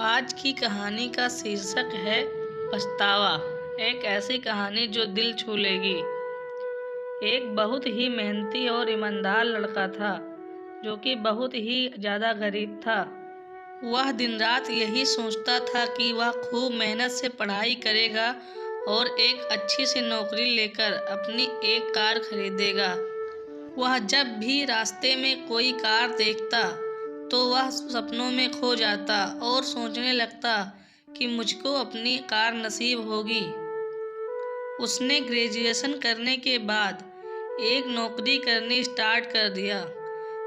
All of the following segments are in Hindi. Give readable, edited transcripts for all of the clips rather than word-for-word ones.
आज की कहानी का शीर्षक है पछतावा। एक ऐसी कहानी जो दिल छू लेगी। एक बहुत ही मेहनती और ईमानदार लड़का था जो कि बहुत ही ज़्यादा गरीब था। वह दिन रात यही सोचता था कि वह खूब मेहनत से पढ़ाई करेगा और एक अच्छी सी नौकरी लेकर अपनी एक कार खरीदेगा। वह जब भी रास्ते में कोई कार देखता तो वह सपनों में खो जाता और सोचने लगता कि मुझको अपनी कार नसीब होगी। उसने ग्रेजुएशन करने के बाद एक नौकरी करनी स्टार्ट कर दिया।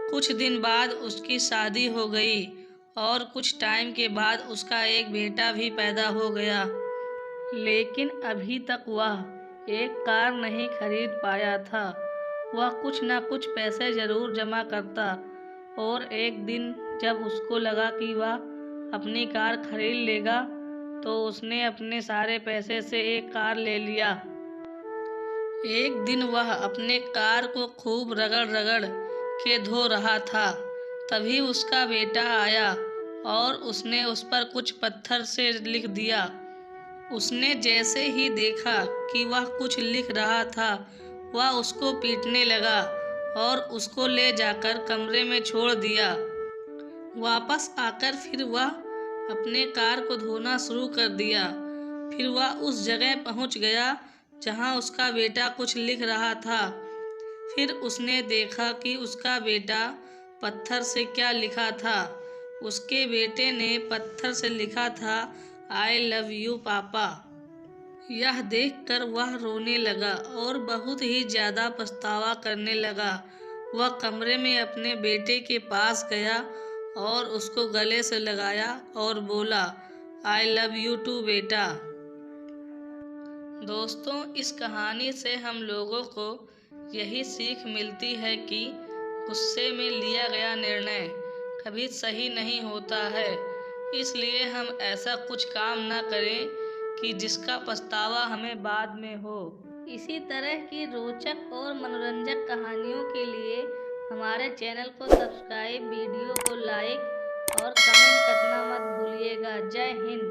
कुछ दिन बाद उसकी शादी हो गई और कुछ टाइम के बाद उसका एक बेटा भी पैदा हो गया। लेकिन अभी तक वह एक कार नहीं खरीद पाया था। वह कुछ ना कुछ पैसे ज़रूर जमा करता और एक दिन जब उसको लगा कि वह अपनी कार खरीद लेगा तो उसने अपने सारे पैसे से एक कार ले लिया। एक दिन वह अपने कार को खूब रगड़ रगड़ के धो रहा था। तभी उसका बेटा आया और उसने उस पर कुछ पत्थर से लिख दिया। उसने जैसे ही देखा कि वह कुछ लिख रहा था वह उसको पीटने लगा और उसको ले जाकर कमरे में छोड़ दिया। वापस आकर फिर वह अपने कार को धोना शुरू कर दिया। फिर वह उस जगह पहुंच गया जहां उसका बेटा कुछ लिख रहा था। फिर उसने देखा कि उसका बेटा पत्थर से क्या लिखा था। उसके बेटे ने पत्थर से लिखा था, आई लव यू पापा। यह देखकर वह रोने लगा और बहुत ही ज़्यादा पछतावा करने लगा। वह कमरे में अपने बेटे के पास गया और उसको गले से लगाया और बोला, आई लव यू टू बेटा। दोस्तों, इस कहानी से हम लोगों को यही सीख मिलती है कि गुस्से में लिया गया निर्णय कभी सही नहीं होता है। इसलिए हम ऐसा कुछ काम ना करें कि जिसका पछतावा हमें बाद में हो। इसी तरह की रोचक और मनोरंजक कहानियों के लिए हमारे चैनल को सब्सक्राइब, वीडियो को लाइक और कमेंट करना मत भूलिएगा। जय हिंद।